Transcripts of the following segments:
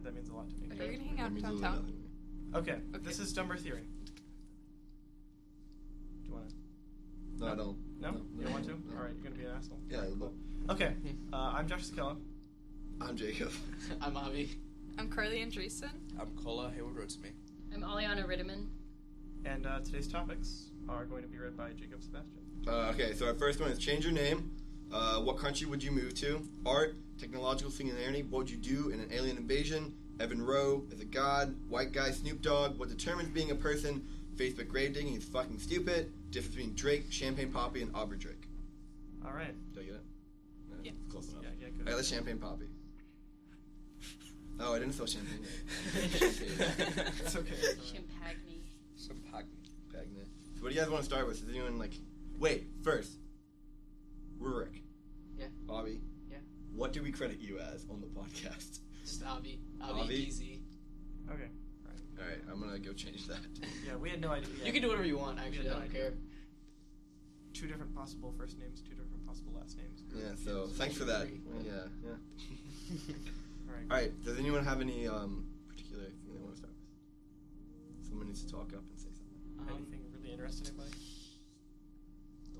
that means a lot to me. Are we gonna hang That out means downtown? nothing to me. Okay, this is Dumb-ber theory. Do you want to? No, I don't. No? No. You don't want to? No. Alright, you're going to be an asshole. Yeah, Cool. Okay, I'm Josh Sekela. I'm Jacob. I'm Avi. I'm Carly Andreassen. I'm Kola, Heyward-Rotimi. I'm Alyanna, Ridimann. And today's topics are going to be read by Jacob Sebastian. Okay, so our first one is change your name. What country would you move to? Art, technological singularity. What would you do in an alien invasion? Evan Rowe is a god. White guy Snoop Dogg. What determines being a person? Facebook grave digging is fucking stupid. Difference between Drake, Champagne Poppy, and Aubrey Drake. Alright. Did I get it? No, Yeah. Close enough. Yeah, I good. got the Champagne Poppy. Oh, I didn't spell champagne yet. It's okay. Champagne. Some pagni. Pagna. So what do you guys want to start with? Is anyone like... Wait, first. Rurik. Yeah. Bobby. Yeah. What do we credit you as on the podcast? Just Avi. Avi? Avi, easy. Okay. Alright, I'm gonna go change that. Yeah, we had no idea. You can do whatever you want, actually. Yeah, I don't care. 2 different possible first names, 2 different possible last names. Yeah, so thanks for that. Yeah. Alright. Alright, does anyone have any particular thing they want to start with? Someone needs to talk up and say something. Anything really interesting, anybody?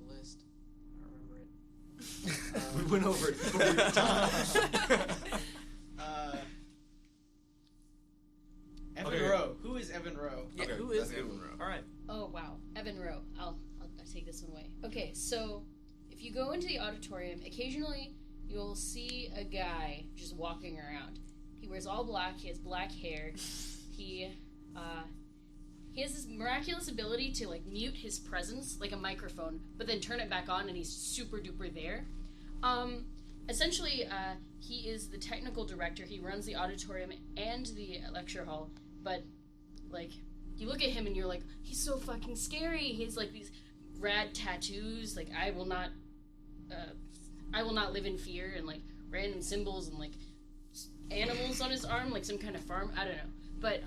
The list. I don't remember it. We went over it 4 times. Evan Okay. Rowe. Who is Evan Rowe? Yeah, Okay, who is that's a good Evan one. Rowe? Alright. Oh, wow. Evan Rowe. I'll take this one away. Okay, so if you go into the auditorium, occasionally you'll see a guy just walking around. He wears all black. He has black hair. He has this miraculous ability to, like, mute his presence like a microphone, but then turn it back on and he's super duper there. Essentially, he is the technical director. He runs the auditorium and the lecture hall, but, like, you look at him and you're like, he's so fucking scary. He has, like, these rad tattoos. Like, I will not live in fear, and, like, random symbols and, like, animals on his arm, like some kind of farm. I don't know. But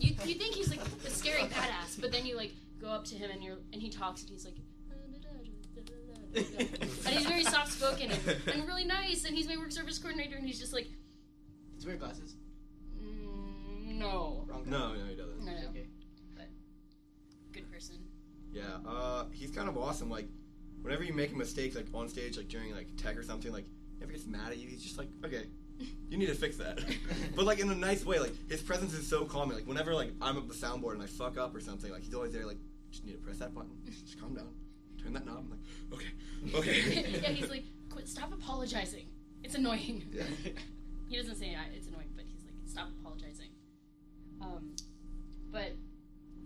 you think he's, like, a scary badass, but then you, like, go up to him and he talks and he's like, and he's very soft spoken and really nice, and he's my work service coordinator, and he's just like, Does he wear glasses? no. Wrong guy. No, he doesn't. No. Okay. But good person. Yeah, he's kind of awesome. Like, whenever you make a mistake, like, on stage, like, during, like, tech or something, like, never gets mad at you. He's just like, okay, you need to fix that. But, like, in a nice way. Like, his presence is so calming. Like, whenever, like, I'm at the soundboard and I fuck up or something, like, he's always there, like, just need to press that button. Just calm down. Turn that knob. I'm like, okay. Yeah, he's like, stop apologizing. It's annoying. Yeah. He doesn't say it's annoying, but he's like, stop apologizing. But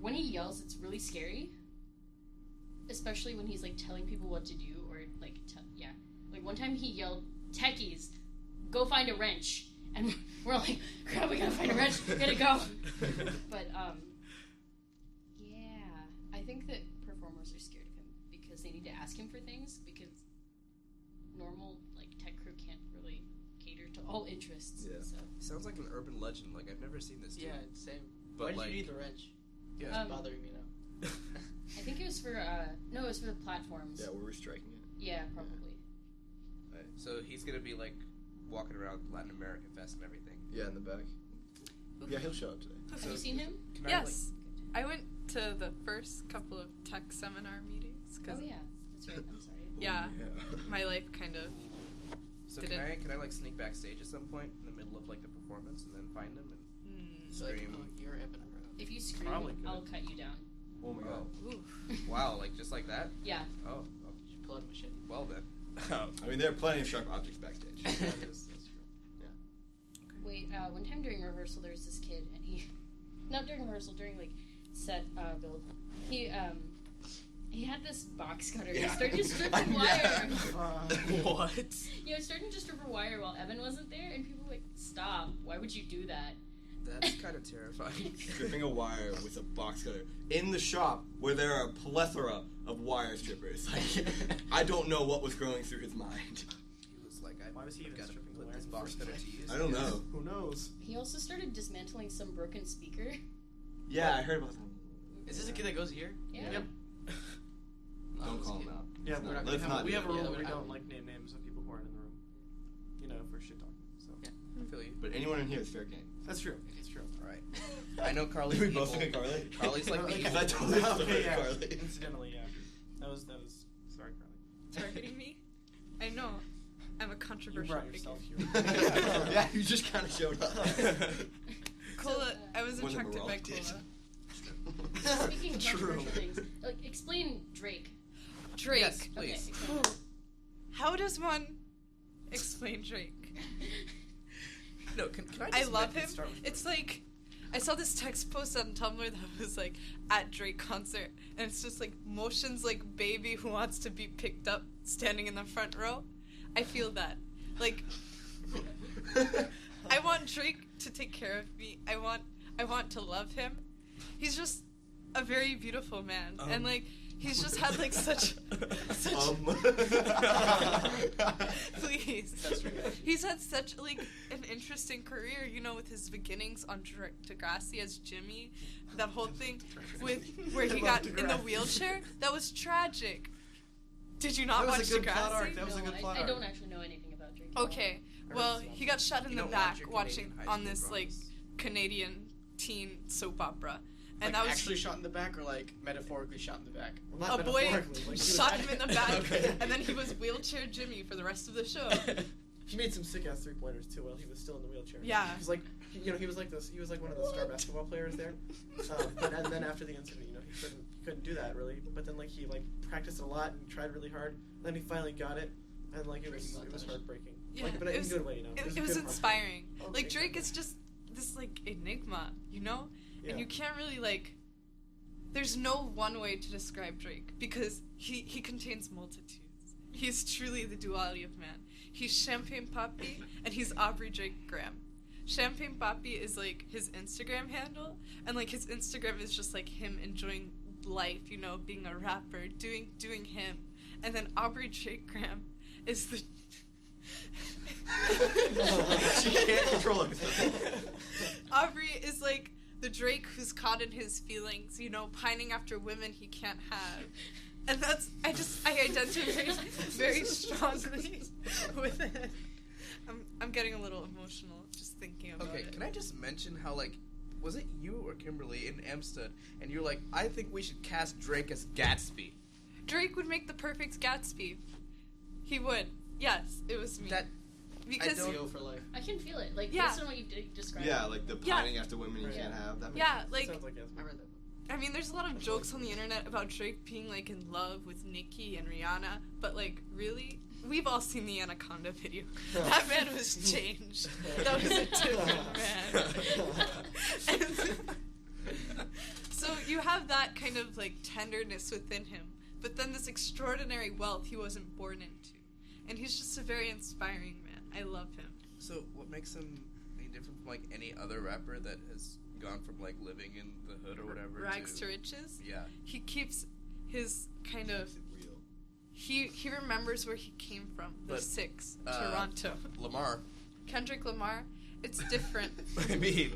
when he yells, it's really scary. Especially when he's, like, telling people what to do, or, like, Like, one time he yelled, techies, go find a wrench. And we're all like, crap, we gotta find a wrench. We gotta go. But, yeah. I think that performers are scared of him because they need to ask him for things, because normal, like, tech crew can't really cater to all interests. Yeah. So. Sounds like an urban legend. Like, I've never seen this dude. Yeah, same. But, Why did like, you need the wrench? Yeah. It's bothering me now. I think it was for, no, it was for the platforms. Yeah, we're restriking it. Yeah, probably. So he's gonna be, like, walking around Latin American Fest and everything. Yeah, in the back. Yeah, he'll show up today. Have you seen him? Can Yes. I went to the first couple of tech seminar meetings. Oh, 'Cause yeah. That's right. I'm sorry. Yeah. Yeah. My life kind of... So Did can I like sneak backstage at some point in the middle of, like, the performance and then find him and So, like, scream? oh, you're Evan Rowe. If you scream, Probably good. I'll cut you down. Oh my god. Ooh. Wow, like just like that? Yeah. Oh, You should pull out a machine. well then. I mean, there are plenty of sharp objects backstage. That is, that's true. Wait, one time during rehearsal, there was this kid, and he, not during rehearsal, during, like, set build, he had this box cutter. He started to strip a wire. What? Yeah, he started to strip a wire while Evan wasn't there, and people were like, stop, why would you do that? That's kind of terrifying. Stripping a wire with a box cutter in the shop where there are a plethora of wire strippers. Like, I don't know what was going through his mind. He was like, Why was he even gotta stripping the put wire this in the box first cutter place? to use. I don't know. Who knows? He also started dismantling some broken speaker. Yeah, I heard about that. Is this a kid that goes here? Yeah. Yep. Don't call him out. Yeah, We're not Let's gonna not we do have a that. rule Yeah, where we I don't don't- like name names of people who aren't in the room. You know, for shit talking. So. Yeah. I feel you. But anyone in here is fair game. That's true. It's true. All right. I know Carly's We evil. both look at Carly? Carly's like the Because evil. I told this story Okay, to yeah. Carly. Incidentally, yeah. That was. Sorry, Carly. Targeting me? I know. I'm a You controversial brought figure. yourself here. Yeah, you just kind of showed up. Cola, I was When the attracted by morale did. Cola. Speaking of True. controversial things, like, explain Drake. Drake. Yes, Okay, please. explain. How does one explain Drake? No, can I I just love him. start with It's like I saw this text post on Tumblr that was like at Drake concert, and it's just like motions like baby who wants to be picked up, standing in the front row. I feel that. Like, I want Drake to take care of me. I want to love him. He's just a very beautiful man, and like he's just had like such please. He's had such like an interesting career, you know, with his beginnings on Degrassi as Jimmy, that whole thing with where he got in the wheelchair. That was tragic. Did you not That watch was a good plot arc. Degrassi? That was a No, good plot I arc. don't actually know anything about Drake. Okay, well, he got shot in You the don't back watch your watching Canadian high on school this like dramas. Canadian teen soap opera, and Like, that was actually shot in the back, or like metaphorically shot in the back. Oh, a boy Metaphorically, like, he was shot him in the back, Okay. and then he was wheelchair Jimmy for the rest of the show. He made some sick ass 3-pointers too while he was still in the wheelchair. Yeah. He was like, he was like this. He was like one of the star basketball players there. And then after the incident, he couldn't do that really. But then like he like practiced a lot and tried really hard. And then he finally got it, and like it was heartbreaking. Yeah, like, but it in a was- good way, It a was good part. inspiring. Okay. Like Drake is just this like enigma, you know, and Yeah. you can't really like. There's no one way to describe Drake because he contains multitudes. He's truly the duality of man. He's Champagne Papi and he's Aubrey Drake Graham. Champagne Papi is like his Instagram handle, and like his Instagram is just like him enjoying life, you know, being a rapper, doing him. And then Aubrey Drake Graham is the She can't control herself. Aubrey is like the Drake who's caught in his feelings, you know, pining after women he can't have. And that's, I identify very strongly with it. I'm getting a little emotional just thinking about Okay, it. can I just mention how, like, was it you or Kimberly in Amstead, and you're like, I think we should cast Drake as Gatsby. Drake would make the perfect Gatsby. He would. Yes, it was me. That because don't- CEO for life. I can feel it. Like, Yeah. based on what you described. Yeah, like the Yeah. pining after women you Right. can't have. That makes yeah, sense. like Sounds like yes. I read that book. I mean, there's a lot of jokes on the internet about Drake being like in love with Nicki and Rihanna, but like really, we've all seen the Anaconda video. That man was changed. That was a different man. And so you have that kind of like tenderness within him, but then this extraordinary wealth he wasn't born into, and he's just a very inspiring man. I love him. So, what makes him any different from, like, any other rapper that has gone from, like, living in the hood or whatever Rags to riches. Yeah. He keeps his kind of. Is it real? He remembers where he came from. The But, six, uh, Toronto. Lamar. Kendrick Lamar. It's different. I mean,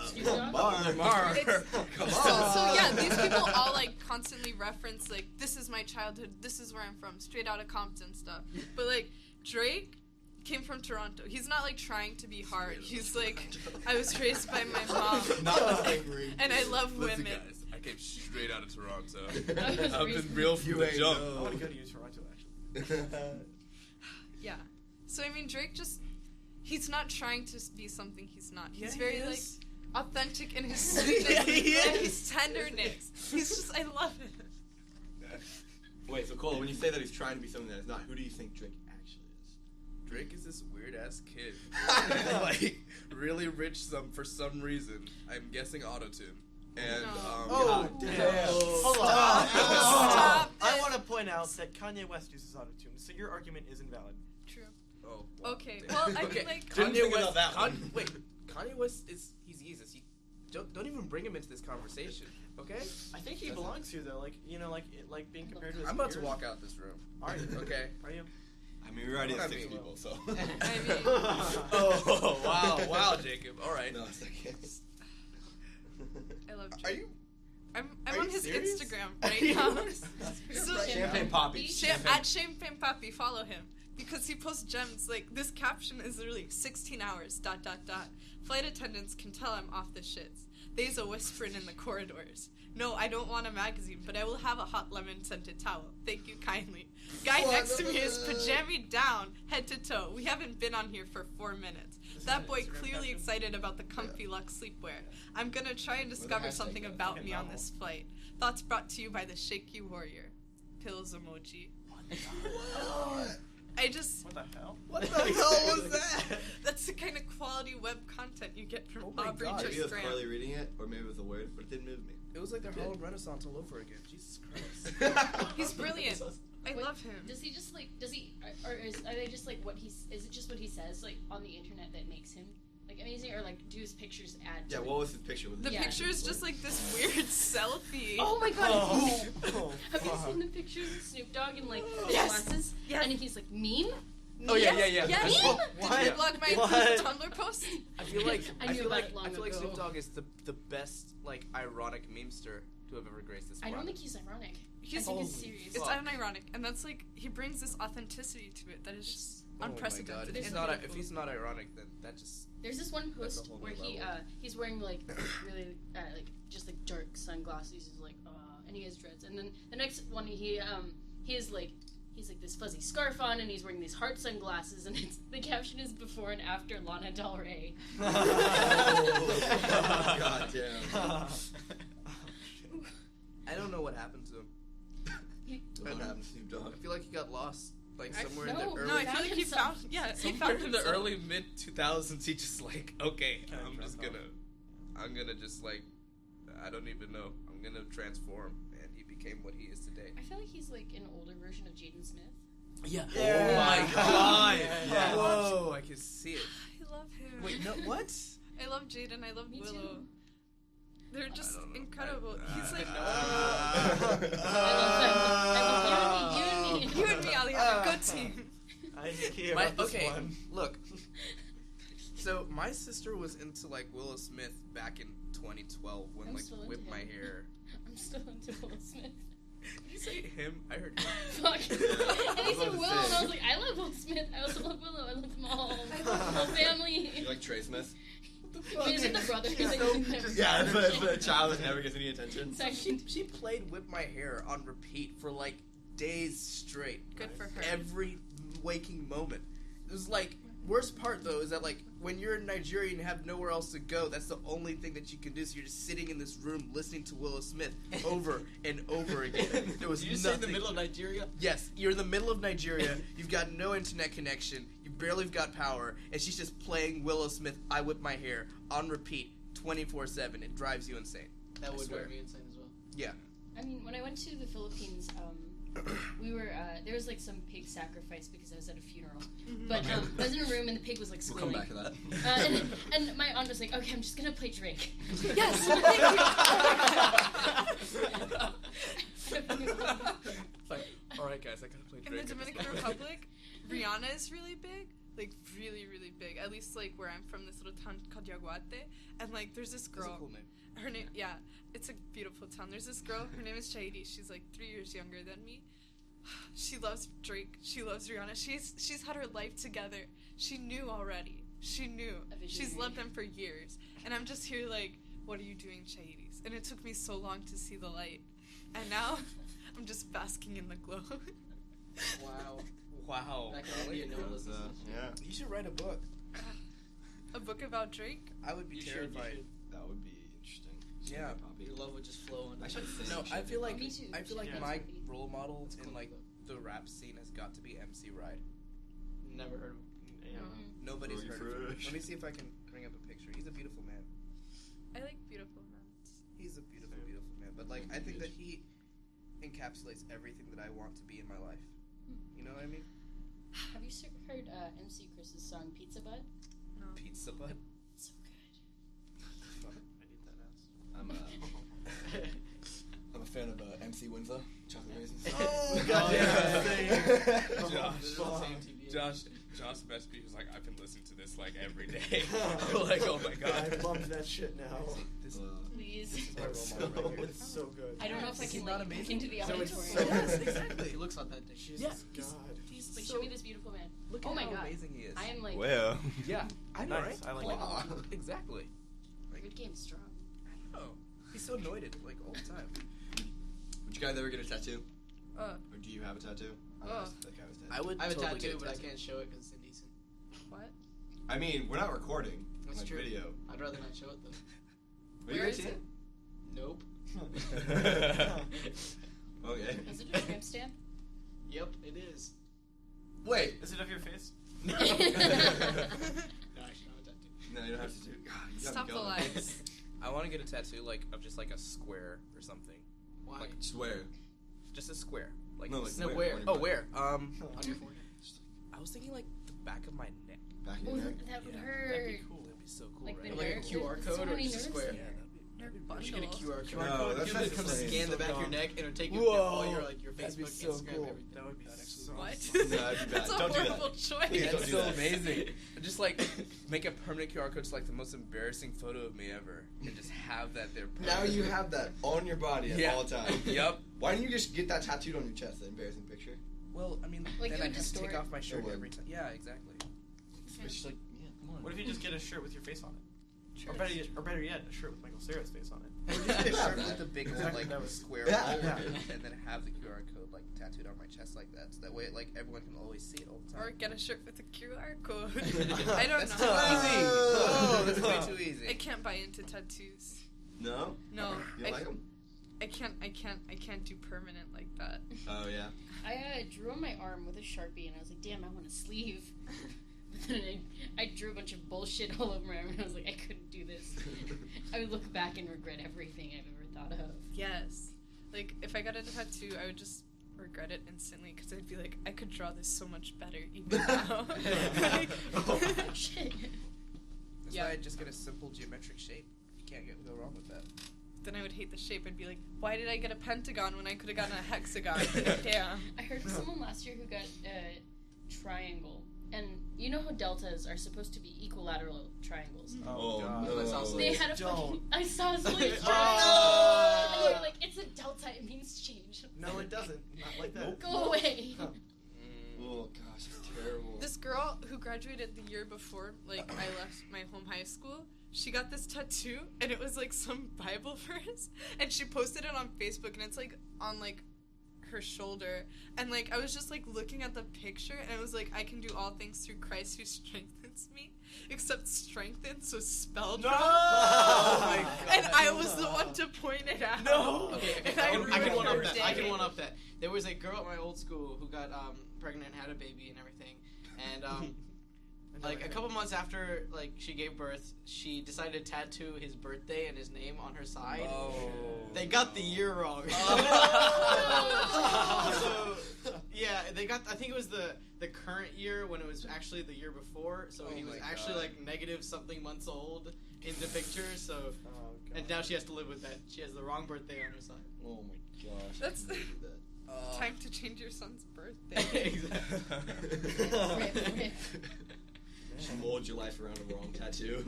Excuse me? Lamar. It's- Come so on. yeah, these people all like constantly reference like this is my childhood, this is where I'm from, straight out of Compton stuff. But like Drake came from Toronto. He's not like trying to be hard. He's like, I was raised by my mom, Not angry. and I love Listen, women. guys, I came straight out of Toronto. I was I've raised- been real from You the ain't jump. know. I want to go to Toronto actually. Yeah. So I mean, Drake just. He's not trying to be something he's not. He's Yeah, very he like is. authentic in his sweetness Yeah, he and is. his tenderness. He's just I love it. Wait, so Kola, when you say that he's trying to be something that he's not, who do you think Drake actually is? Drake is this weird ass kid, like really rich for some reason. I'm guessing autotune. And No. Oh, God damn. damn. Hold on. Stop I it. want to point out that Kanye West uses autotune, so your argument is invalid. True. oh, Okay. Well, I okay. mean, like, Didn't think Kanye West. about that one. Wait, Kanye West is he's Jesus. Don't even bring him into this conversation, okay? I think he belongs here though, like like being compared to his I'm about to peers. walk out this room. Are you? Okay. Are you? I mean, we already What have I 6 mean. people, so. I mean, Oh wow, Jacob. All right. No, it's okay. I love Drake. Are you? I'm are on you his serious? Instagram Are right you? now. So, Champagne Poppy. at Champagne Papi, follow him. because he posts gems like this caption is literally 16 hours ... Flight attendants can tell I'm off the shits. They's a whispering in the corridors. No, I don't want a magazine, but I will have a hot lemon scented towel. Thank you kindly. Guy next to me is pajamied down, head to toe. We haven't been on here for 4 minutes. That boy clearly excited about the comfy luxe sleepwear. I'm gonna try and discover something about me on this flight. Thoughts brought to you by the Shaky Warrior. Pills emoji. I just... What the hell? What the hell was that? That's the kind of quality web content you get from Oh my Aubrey God. Maybe it was Graham. Harley reading it, or maybe it was a word, but it didn't move me. It was like the Harlem Renaissance all over again. Jesus Christ. He's brilliant. I Wait, love him. Does he just like? Does he? Or are they just like what he's? Is it just what he says like on the internet that makes him like amazing, or like do his pictures add? Yeah, to what was his picture? Was The it Yeah. picture is just like this weird selfie. Oh my god! Oh, Have you fuck. seen the pictures of Snoop Dogg in like the Yes. glasses? Yes. And he's like mean. Oh, yeah. Yes. What? Did you block my What? Tumblr post? I feel like I knew about it long I feel like ago. Snoop Dogg is the best like ironic memester to have ever graced this. I don't planet. think he's ironic. He's I think it's Holy serious. It's fuck. unironic, and that's like he brings this authenticity to it that is just Oh my God. unprecedented. If he's and not beautiful. if he's not ironic, then that just There's this one That's a post whole where new he level. he's wearing like really like just like dark sunglasses. He's like and he has dreads. And then the next one he has like he's like this fuzzy scarf on and he's wearing these heart sunglasses and it's the caption is before and after Lana Del Rey. God damn. I don't know what happened to him. What happened to Snoop Dogg? I feel like he got lost like I- somewhere no, in the early No, I feel found like he himself. found he somewhere found in the himself. early mid 2000s. He just like okay, Kinda I'm just dropped gonna just like I don't even know. I'm gonna transform, and he became what he is today. I feel like he's like an older version of Jaden Smith. Yeah. Yeah. Oh my God. Yeah. Whoa! I can see it. I love him. Wait, no, what? I love Jaden. I love Me Willow. too. They're just don't know. incredible. He's like I love you and me. you and me, Alyanna. Good team. I didn't hear My, about this okay, one. look. So my sister was into like Willow Smith back in 2012 when I'm like still into Whip My him. Hair. I'm still into Will Smith. Did you say him? I heard him. Fuck. And he I was said about to Willow, say. and I was like, I love Will Smith. I also love Willow. I love them all. I love the whole family. You like Trey Smith? Wait, is it the brother who's like, Yeah, the child that never gets any attention. Sorry. She played Whip My Hair on repeat for like days straight. Good for her. Every waking moment. It was like worst part though is that like when you're in Nigeria and have nowhere else to go, that's the only thing that you can do. So you're just sitting in this room listening to Willow Smith over and over again. There was Did you say in nothing. the middle of Nigeria? Yes, you're in the middle of Nigeria. You've got no internet connection. You barely have got power, and she's just playing Willow Smith. I Whip My Hair on repeat, 24/7. It drives you insane. That I would swear. drive me insane as well. Yeah. I mean, when I went to the Philippines, we were there was like some pig sacrifice because I was at a funeral. But I was in a room and the pig was like We'll squealing. come back to that. And my aunt was like, "Okay, I'm just gonna play Drake." Yes. It's like, all right, guys, I gotta play In Drake. the Dominican Republic, Rihanna is really big. Like, really, really big. At least, like, where I'm from, this little town called Yaguate. And, like, there's this That's girl. a cool name. Her name, yeah. It's a beautiful town. There's this girl. Her name is Chaidi. She's, like, 3 years younger than me. She loves Drake. She loves Rihanna. She's had her life together. She knew already. She knew. A She's visionary. loved them for years. And I'm just here, like, what are you doing, Chaidis? And it took me so long to see the light. And now, I'm just basking in the glow. Wow. Wow. That could be a no listen. Yeah, You should write a book. A book about Drake? I would be You should, terrified. that would be interesting. Yeah. Your love would just flow on. I should sing. No, I feel like Me too. I feel like Yeah. my role model It's in cool, like though. the rap scene has got to be MC Ride. Never heard of Yeah. Nobody's Very heard of him. fresh. Let me see if I can bring up a picture. He's a beautiful man. I like beautiful men. He's a beautiful, beautiful man. But like, I think that he encapsulates everything that I want to be in my life. You know what I mean? Have you heard MC Chris's song "Pizza Butt"? No. Pizza butt. So good. I need that ass. I'm a fan of MC Windsor, chocolate raisins. Oh, God, yeah. Josh messaged me. He was like, I've been listening to this like every day. Like, oh my I god. bumped that shit now. Please. This is my role model right here. It's so good. I don't know if I This can is not like amazing. into the So it's auditorium. so yes, exactly. He looks authentic. Jesus Yeah, God. He's Wait, so, show me this beautiful man. Look Oh at my how God. amazing he is. I am like Well. Yeah, I know, Nice. right? I like Wow. Exactly. good game strong. Oh, he's so anointed, like all the time. Would you guys ever get a tattoo? Uh, Or do you have a tattoo? That guy was dead. I would I have a totally tattoo, get a but I tattoo. can't show it because it's indecent. what? I mean, we're not recording. That's like true. Video. I'd rather not show it though. Are you Where guys is see it? Nope. Okay. Is it a tramp stamp? Yep, it is. Wait. Is it of your face? No, I should not have a tattoo. No, you don't have to do. God, you got Stop me the going. lies. I want to get a tattoo like of just like a square or something. Why? Like Swear. just a square. Like No, like No, where? where? On your oh, butt. where? On your forehead. I was thinking like the back of my neck. Back in Oh, your neck. that would Yeah, hurt. That'd be cool. That'd be so cool, Like right? the Like a nerve. QR There's code so or many just a nerves square? there. Nerd You should get a bundle. QR No, code. that's You not could come the same. scan the back of your Dumb. neck and it'll take you Whoa. all your like your That'd be Facebook, so Instagram, cool. everything. That would be so What? No, that'd be bad. That's a Don't do that. horrible choice. Please don't That's do so that. amazing. Just like make a permanent QR code to like the most embarrassing photo of me ever, and just have that there. Now you have that on your body at Yeah. all times. Yep. Why didn't you just get that tattooed on your chest, that embarrassing picture? Well, I mean, Like, then you I'd would have to take distort. off my shirt It would. every time. Yeah, exactly. It's just like, yeah, come on. What if you just get a shirt with your face on it? Or better yet, a shirt with Michael Cera's face on it. Or just get a Yeah, shirt man. with the big old Exactly, like that was- square Yeah. hole Yeah. in it, and then have the QR code like tattooed on my chest like that, so that way like everyone can always see it all the time. Or get a shirt with a QR code. I don't That's know. too easy. Oh, that's way too easy. I can't buy into tattoos. No? No, You don't like them? I can't do permanent like that. Oh, yeah. I drew on my arm with a Sharpie and I was like, damn, I want a sleeve. But then I drew a bunch of bullshit all over my arm and I was like, I couldn't do this. I would look back and regret everything I've ever thought of. Yes, like if I got a tattoo, I would just regret it instantly because I'd be like, I could draw this so much better even now. Like- Oh, Shit. That's Yeah. why I'd just get a simple geometric shape. You can't go wrong with that. Then I would hate the shape. I'd be like, why did I get a pentagon when I could have gotten a hexagon? Damn. I heard of someone last year who got a triangle. And you know how deltas are supposed to be equilateral triangles? Oh, God. no. That sounds They had a Don't. fucking... I saw a sleeve Oh. triangle. And they were like, it's a delta, it means change. No, it doesn't. Not like that. Nope. Go away. Oh, gosh, it's terrible. This girl who graduated the year before, like, I left my home high school, she got this tattoo, and it was, like, some Bible verse, and she posted it on Facebook, and it's, like, on, like, her shoulder, and, like, I was just, like, looking at the picture, and it was, like, I can do all things through Christ who strengthens me, except strengthen, so spelled No! wrong. Oh my God. And I was the one to point it out. No! Okay, And I ruined can one her up that. I can day. one up that. There was a girl at my old school who got pregnant and had a baby and everything, and like a couple months after like she gave birth, she decided to tattoo his birthday and his name on her side. Oh. They got the year wrong. So, yeah, they got. I think it was the current year when it was actually the year before. So Oh he was my actually God. like negative something months old in the picture. So Oh, God. and now she has to live with that. She has the wrong birthday on her side. Oh, my gosh. That's I can't believe time to change your son's birthday. Exactly. Rip, rip. She molded your life around a wrong tattoo.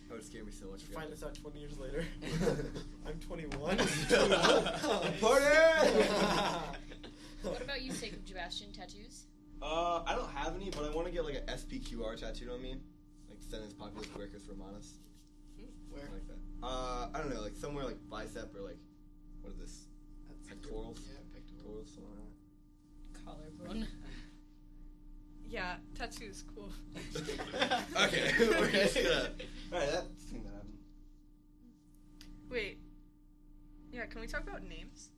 That would scare me so much. Find this out 20 years later. I'm 21. Party! What about you, Sebastian? Tattoos? I don't have any, but I want to get like an SPQR tattooed on me, like Senes Populus Quercus Romanus. Where? Something like that. I don't know, like somewhere like bicep or like what is this? Pectorals. Yeah, pectoral. Pectorals, something like Collarbone. Yeah, tattoos, cool. that. Okay, we're just gonna. Alright, that thing that happened. Wait. Yeah, can we talk about names?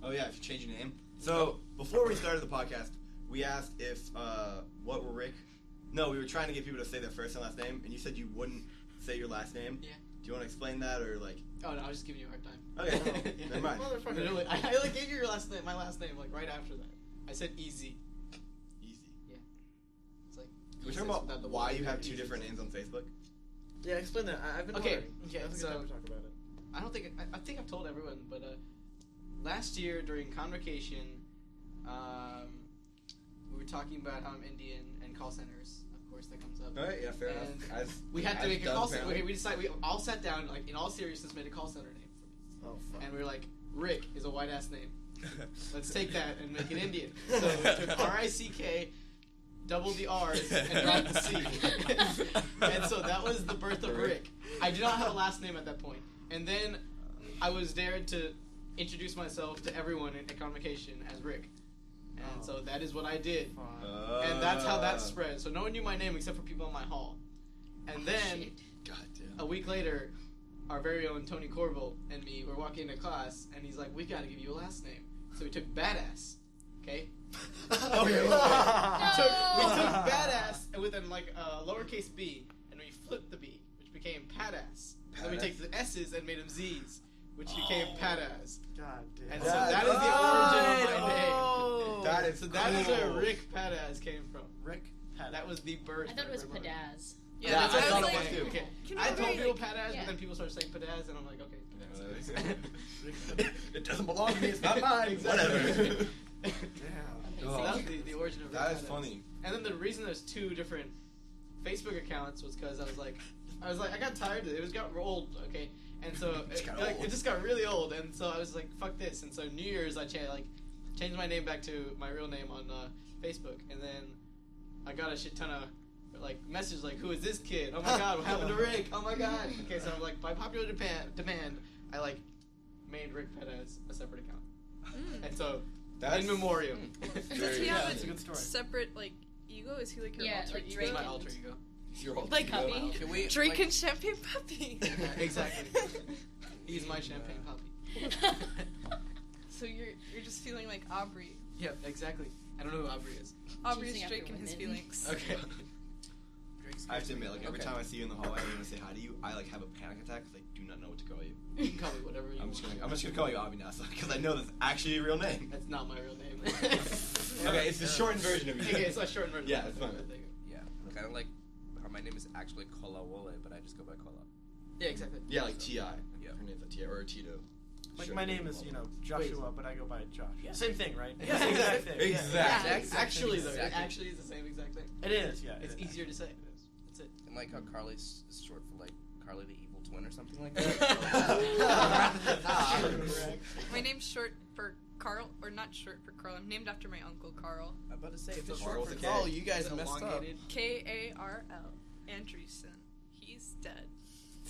Oh yeah, if you change your name. So before we started the podcast, we asked if what were Rick. No, we were trying to get people to say their first and last name, and you said you wouldn't say your last name. Yeah. Do you want to explain that or like? Oh no, I was just giving you a hard time. Okay, never mind. Motherfucker. Literally, I like gave you your last name, my last name, like right after that. I said easy. Easy. It's like. Can we easy talk without about the why Y. you have two different names on Facebook? Yeah, explain that. I've been Okay, wondering. okay, That's a so- good time to talk about it. I don't think I think I've told everyone, but last year during convocation, we were talking about how I'm Indian and call centers, of of course, that comes up. All right, yeah, fair And enough. We had to as make a done, call center. apparently. Okay, we decided, we all sat down, like, in all seriousness, made a call center name for me. Oh fuck. And we were like, Rick is a white-ass name. Let's take that and make it Indian. So we took R-I-C-K, doubled the R's, and dropped the C. And so that was the birth of Rick. I did not have a last name at that point. And then I was dared to introduce myself to everyone in convocation as Rick. And so that is what I did. And that's how that spread. So no one knew my name except for people in my hall. And then, God damn. a week later, our very own Tony Corbel and me were walking into class, and he's like, we gotta give you a last name. So we took Badass, okay? Okay. We took Badass and with like a lowercase b, and we flipped the b, which became Padass. Then we take the s's and made them z's, which became Padass. God damn. And so that is the origin of my name. Oh, that is So that is where cool. Rick Padass came from. Rick Pat. That was the birth. I thought it was of my name. Padaz. Yeah, That's what I I thought was it like, was too. okay. Can I you told write- people Padaz, Yeah. but then people started saying Padaz, and I'm like, okay, Padaz. It doesn't belong to me. It's not mine. Exactly. Whatever. Damn. So that was the origin of Rick That is Padaz. funny. And then the reason there's two different Facebook accounts was because I was like, I got tired of it. It was got old, okay, and so it just got really old, and so I was like, fuck this. And so New Year's I changed my name back to my real name on Facebook, and then I got a shit ton of like messages like, who is this kid? Oh my god, what happened to Rick? Oh my god. Okay, so I'm like, by popular demand, I like made Rick Pettis a separate account, and so in memoriam. Does he Yeah, have it's a good story. separate like ego? Is he like your Yeah, alter like ego? Drake It's my and- alter ego. Your whole Like ego. puppy. Can we Drake like, and Champagne Puppy. Exactly. He's my champagne puppy. So you're just feeling like Aubrey. Yep, exactly. I don't know who Aubrey is. Aubrey's Choosing Drake after and his women. feelings. Okay. I have to admit, like every Okay. time I see you in the hallway and I say hi to you, I like have a panic attack because I do not know what to call you. You can call me whatever you I'm want. just gonna call you Avi now, because I know that's actually your real name. That's not my real name. Okay, it's the shortened version of you. Okay, it's a shortened version. Yeah, it's fine. Yeah, kind of like how my name is actually Kola Wole, but I just go by Kola. Yeah, exactly. Yeah, like Ti. Yeah. Her name's like Ti or Tito. Like Sure. my name is, Joshua, but I go by Josh. Yeah. Same thing, right? Yeah, Same exactly. thing. Yeah. Exactly. Actually, though, it Exactly. actually is the same exact thing. It is, yeah. It's it is. easier to say. It is. That's it. And like how Carly's is short for like Carly the Evil Twin or something like that. My name's short for Carl, or not short for Carl. I'm named after my uncle Carl. I'm about to say if So it's Carl short with for a K. Carl, you guys It's messed up. elongated. K-A-R-L. Andreassen. He's dead.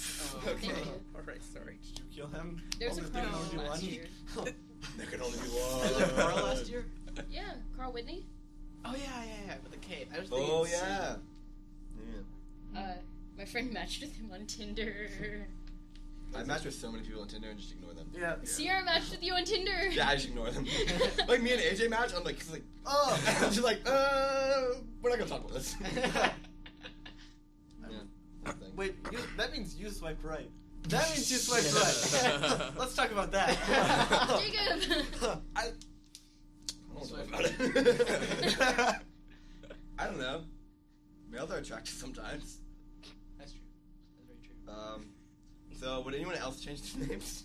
Oh, Okay. All right, sorry. Did you kill him? There's a Only Carl didn't do last one? year. There could only be Was it one. Carl last year? Yeah, Carl Whitney. Oh yeah, with a K. I was thinking Oh C. yeah. Yeah. My friend matched with him on Tinder. I matched with so many people on Tinder and just ignore them. Yeah. Sierra matched with you on Tinder. Yeah, I just ignore them. Like me and AJ match, I'm like, oh, I'm just like, we're not gonna talk about this. Yeah. Thing. Wait, that means you swiped right. That means you swiped right. Let's talk about that. Jacob. I don't know about it. I don't know. Males are attractive sometimes. That's true. That's very true. So would anyone else change their names?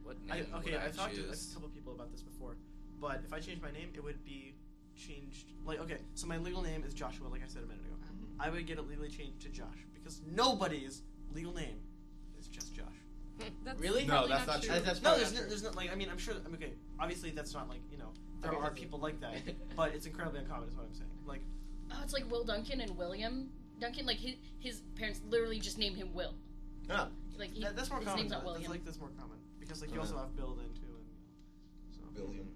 What name would I I've talked to a choose? couple people about this before, but if I changed my name, it would be changed. Like, okay, so my legal name is Joshua, like I said a minute ago. I would get it legally changed to Josh because nobody's legal name is just Josh. That's Really? No, probably that's not true. That's No, probably there's not no, true. there's no, like, I mean, I'm sure, okay, obviously that's not like, there Okay, are that's- people like that, but it's incredibly uncommon is what I'm saying. Like, Oh, it's like Will Duncan and William Duncan. Like his parents literally just named him Will. Oh, Like that's more his common. name's not That's William. like, that's more common. Because, like, you also have Bill then, too, and, William.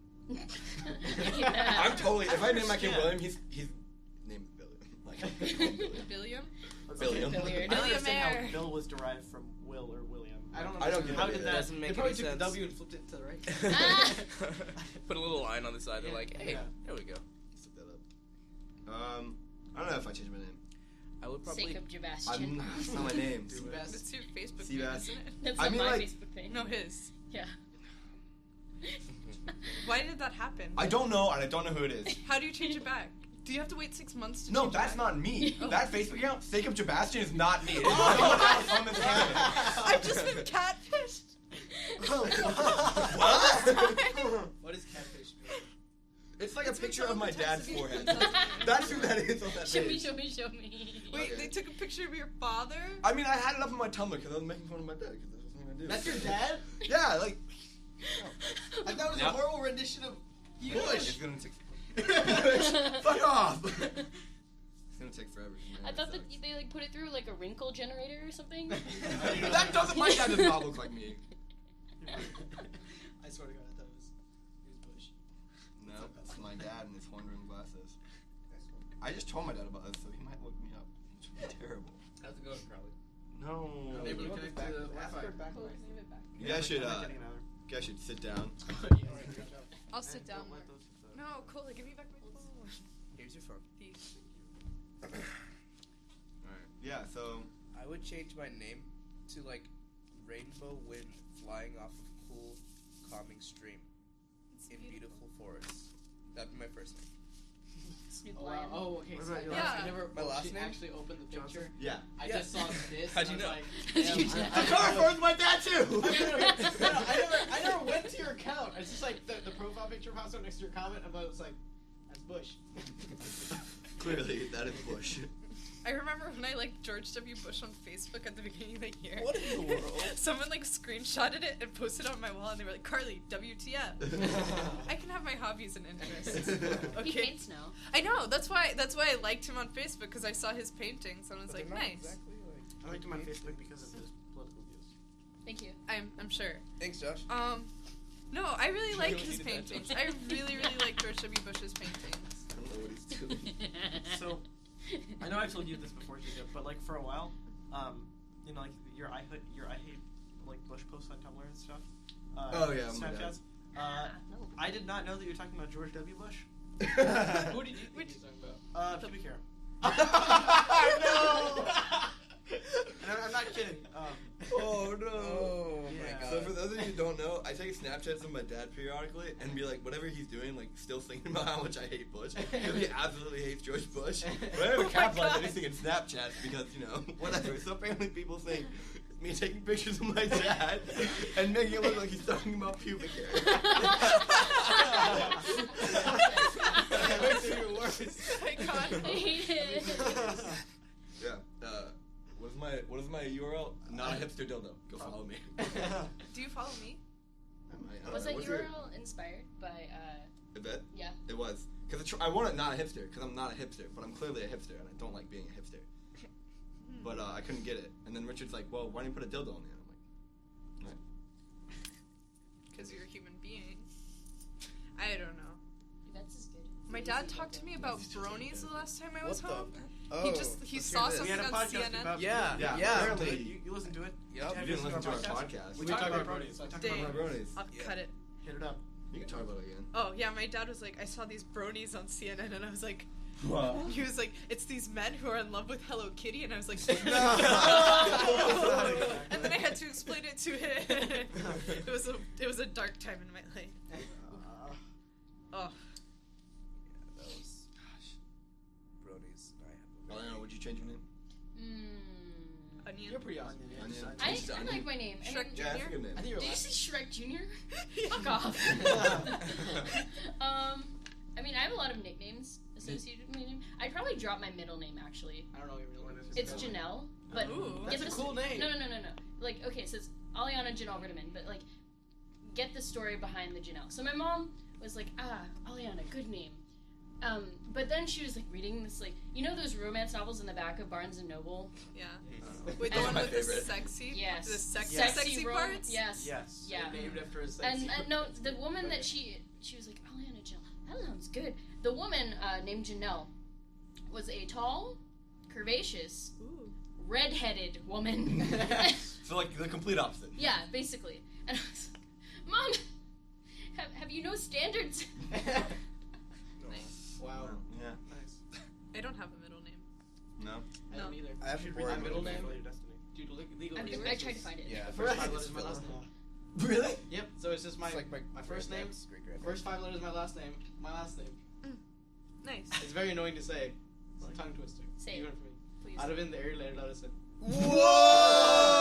Yeah. I'm totally. If I name my kid Yeah. William, he's named Billiam. Like, Billiam? Billiam. Billiard. I don't understand how Billionaire. Bill was derived from Will or William. I don't. I don't understand get how that did either. that. Doesn't make They probably any took sense. the W and flipped it to the right. Ah. Put a little line on the side. They're Yeah. like, hey, Yeah. there we go. Set that up. I don't know if I change my name. I would probably. Sake of Sebastian. I'm. That's not my name. Seabass. That's your Facebook Seabass. name, isn't it? That's I not mean, my like- Facebook thing. No, his. Yeah. Why did that happen? I don't know, and I don't know who it is. How do you change it back? Do you have to wait 6 months to No, change that's it back? not me. Oh. That Facebook account, Sake of Sebastian, is not me. It is someone else on this planet. I've just been catfished. What? What is catfish? It's like a It's been picture of my dad's traumatizing. forehead. That's who that is on that Show me, page. show me, show me. Wait, Okay. they took a picture of your father? I mean, I had it up on my Tumblr because I was making fun of my dad because that's the thing I do. That's your dad? Yeah, like. I thought it was Yep. a horrible rendition of It's Bush. gonna take. Fuck off! It's gonna take forever. I thought that they like put it through like a wrinkle generator or something. That doesn't. My dad does not look like me. I swear to God, I thought it was Bush. No, it's my dad and his horn-rimmed glasses. I just told my dad about this, so he might look me up, which would be terrible. How's it going, Crowley? No. Able to connect to the Wi-Fi. You guys should. You guys should sit down. I'll sit down. No, Kola, give me back my phone. Here's your phone. Peace. Alright. Yeah. So. I would change my name to like Rainbow Wind flying off of cool, calming stream in beautiful forests. That'd be my first name. Snoop Oh, Lion. wow. Oh, okay. What So about your last I name? never My last name? actually opened the picture. Yeah. I Yeah. just saw this. How'd and you I know? was How'd you like, know? I confirmed my dad too. I never went to your account. It's just like the profile picture pops up next to your comment about it's like that's Bush. Clearly, that is Bush. I remember when I liked George W. Bush on Facebook at the beginning of the year. What in the world? Someone like screenshotted it and posted it on my wall, and they were like, "Carly, WTF?" I can have my hobbies and interests. He Okay. paints now. I know. That's why I liked him on Facebook because I saw his paintings and I was But like, they're not nice. exactly like I liked him on Facebook because of his political views. Thank you. I'm sure. Thanks, Josh. No, I really like really his needed that, paintings. Josh. I really like George W. Bush's paintings. I don't know what he's doing. So, I know I've told you this before, Jacob, but like for a while, you know, like your I hate like Bush posts on Tumblr and stuff. Oh, yeah, my Snapchats. No. I did not know that you were talking about George W. Bush. Who did you think he was talking about? Pubic hair. No! And I'm not kidding. Oh no! Oh Yeah. my So god. for those of you who don't know, I take Snapchats of my dad periodically and be like, whatever he's doing, like still thinking about how much I hate Bush. Because he absolutely hates George Bush. But I never Oh my capitalize God. anything in Snapchats because, you know, whatever. So apparently people think it's me taking pictures of my dad and making it look like he's talking about pubic hair. It makes it even worse. I can't. I hate it. Yeah. What is my URL? Not a hipster dildo. Go follow me. Do you follow me? Was that What's your- URL inspired by, I bet. yeah? It was. Because I want it not a hipster, because I'm not a hipster, but I'm clearly a hipster, and I don't like being a hipster. But I couldn't get it. And then Richard's like, well, why don't you put a dildo on there? I'm like, Because you're a human being. I don't know. That's as good. My dad talked to me about bronies the last time I was What the- home. Oh, he let's hear saw this. We had something a on podcast CNN. about Yeah, Yeah, yeah. apparently. You listened to it? Yep. you didn't listen to our podcast. We We talked talked about about bronies. We talked Dang. about bronies. I'll Yeah. cut it. Hit it up. You can talk about it again. Oh yeah, my dad was like, I saw these bronies on CNN, and I was like, Wow. he was like, it's these men who are in love with Hello Kitty, and I was like, No. and then I had to explain it to him. it was a dark time in my life. Oh, That was bronies. Alyanna, would you change your name? onion. You're pretty awesome. Onion. I Just like Onion. my name. I Shrek mean, Yeah, that's a good name. I think you're did you last. say Shrek Jr.? Fuck off. I mean, I have a lot of nicknames associated with my name. I'd probably drop my middle name, actually. I don't know what your real name is. It's Janelle, but Ooh. get That's a this- cool name. No. Like, okay, so it's Alyanna Janelle Ridimann, but like, get the story behind the Janelle. So my mom was like, Alyanna, good name. But then she was like reading this, like, you know those romance novels in the back of Barnes and Noble? Yeah. Wait, the And- one My with the favorite. sexy, Yes. the sexy, Yes. sexy rom- parts. Yes. Yes. Yeah. Named after a And sexy. no, the woman that she was like, Alyanna Janelle, that sounds good. The woman named Janelle was a tall, curvaceous, Ooh. red-headed woman. So, like, the complete opposite. Yeah, basically. And I was like, Mom, have you no standards? Nice. Wow. Yeah. Nice. I don't have a middle name. No? I don't either. I have a Should boring read middle my name. Your destiny. Dude, legal I research tried to is- find it. Yeah. The first 5 letters of my last name. Really? Yep. So it's just my It's like my first name. great-grandpa's great-grandpa. First 5 letters of my last name. My last name. Nice. It's very annoying to say. It's a tongue twister. Say it. Even for me. Please. Out of in the area letter Alyanna.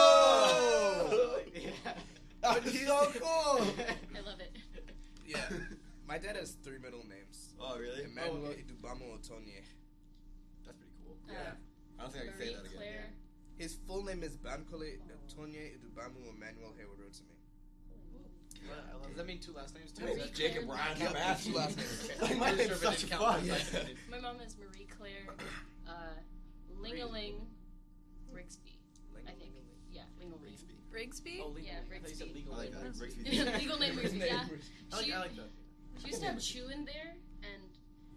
Whoa! Yeah. That's so cool! I love it. Yeah. My dad has 3 middle names. Oh, really? Emmanuel Idubamu-Otonye. That's pretty cool. Yeah. I don't think I can say that again. Claire. His full name is Bankole Otonye Idubamu Emmanuel Heyward-Rotimi. Does that mean 2 last names too? Hey, Is that- Jacob Ryan. Yeah, I'm asking. two last names. Like, my name's such a fun. My mom is Marie Claire Lingaling Rigsby. I think. Yeah, Lingaling. Rigsby? Oh, legal. Yeah, I thought you said Rigsby. legal I like name. that. Rigsby. Legal name Rigsby, yeah. I like that. She used to have Chu in there and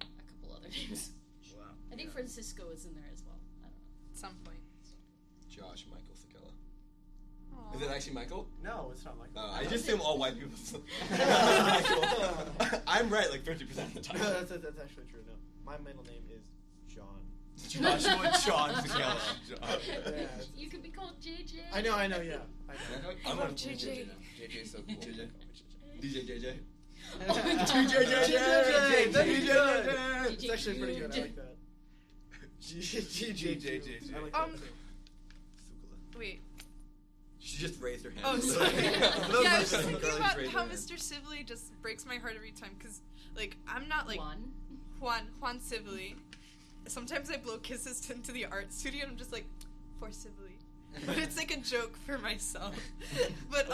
a couple other names. Wow. I think Francisco is in there as well. I don't know. At some point. Josh Michael Sekela. Aw. Is it actually Michael? No, it's not like that. I just assume all white people. Michael. I'm right like 50% of the time. No, that's actually true. No, my middle name is John. Joshua John Sekela. Yeah. You could be called JJ. I know. Yeah. I know. I'm love on JJ. JJ's so cool. JJ. DJ JJ. It's actually pretty good. I like that. JJ. I like Um, that too. Wait. She just raised her hand. Oh, sorry. For those Yeah, I of was us just who thinking girls about raise how their hand. Mr. Sibley just breaks my heart every time, because, like, I'm not, like, Juan. Juan Sibley. Sometimes I blow kisses into the art studio, and I'm just like, for Sibley. But it's, like, a joke for myself. But,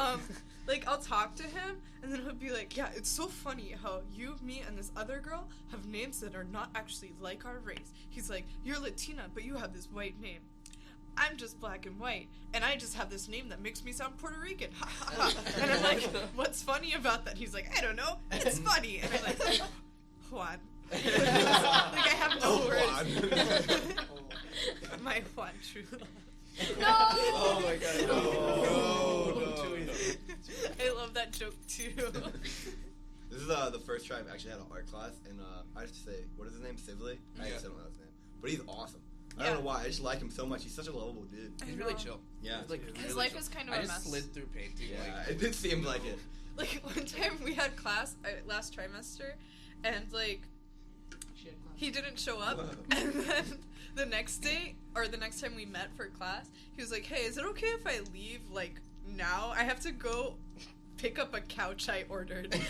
like, I'll talk to him, and then he'll be like, yeah, it's so funny how you, me, and this other girl have names that are not actually like our race. He's like, you're Latina, but you have this white name. I'm just black and white, and I just have this name that makes me sound Puerto Rican. Ha ha ha. And I'm like, what's funny about that? He's like, I don't know. It's funny. And I'm like, Juan. Like, I have no words. My Juan, true love. No! Oh my god. No. I love that joke too. This is the first try I've actually had an art class, and I have to say, what is his name? Sibley? I Yeah. guess I don't know his name. But he's awesome. I Yeah. don't know why, I just like him so much. He's such a lovable dude. He's I really know. chill. Yeah. He's like His really life chill. is kind of I a just mess. slid through painting. Yeah, it did seem like it. Like, one time we had class last trimester, and, like, he didn't show up, and then the next day, or the next time we met for class, he was like, hey, is it okay if I leave, like, now? I have to go pick up a couch I ordered. And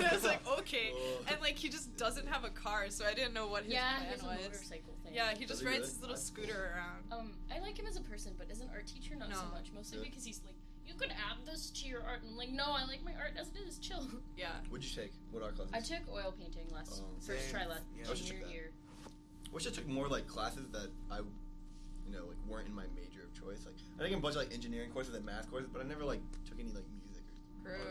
I was like, okay. And, like, he just doesn't have a car, so I didn't know what his Yeah, he plan has a was. motorcycle thing. Yeah, he Does just he rides really? his little scooter around. I like him as a person, but as an art teacher, not so No. much. Mostly Yeah. because he's like, you could add this to your art. And I'm like, no, I like my art as it is. Chill. Yeah. What'd you take? What art class? I took oil painting last first Same. try last Yeah. I should junior check that. year. Wish I took more like classes that I, like weren't in my major of choice. Like I took a bunch of like engineering courses and math courses, but I never like took any like music or art.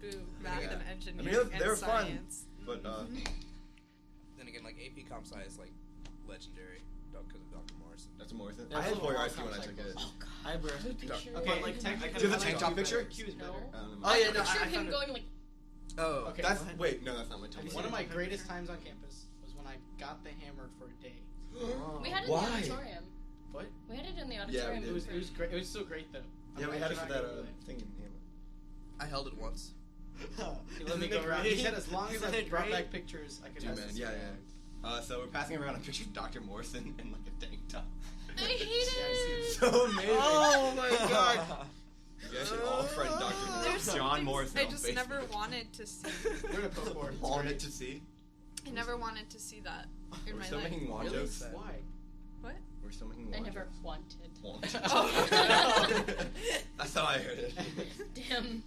Gross. Do math Yeah. and I engineering mean, they were and fun, science. but Then again, like AP Comp Sci is like legendary because of Dr. Morrison. that's a Morrison. Yeah, I had it's a poor lot RC of when I times took I it. Oh god. I wear Picture. Okay, like tank. Do you have a tank top picture? Q is No. better. I don't know. Oh, yeah, no, Picture I of him found it. going like, Oh, Okay. That's go ahead. wait, no, that's not my top. One of my greatest times on campus was when I got the hammer for a day. we had it Why? in the auditorium. What? We had it in the we auditorium. did. It was great. It was so great though. Yeah, I'm we had it actually for that not gonna do it. thing in Hammer. I held it once. He let me go around. He said as long as I brought back pictures, I could Dude, pass man, this yeah, around. yeah. So we're passing around a picture of Dr. Morrison in like a tank top. I hate it. So amazing. Oh my god. You guys should all friend Dr. There's some John things Morrison I on just Facebook. never wanted to see. We're gonna put forward. Wanted to see. I never wanted to see that in We're my still life. making wand Really? jokes. Why? What? We're still making I wand never jokes. wanted. Wanted. Oh. That's how I heard it. Damn.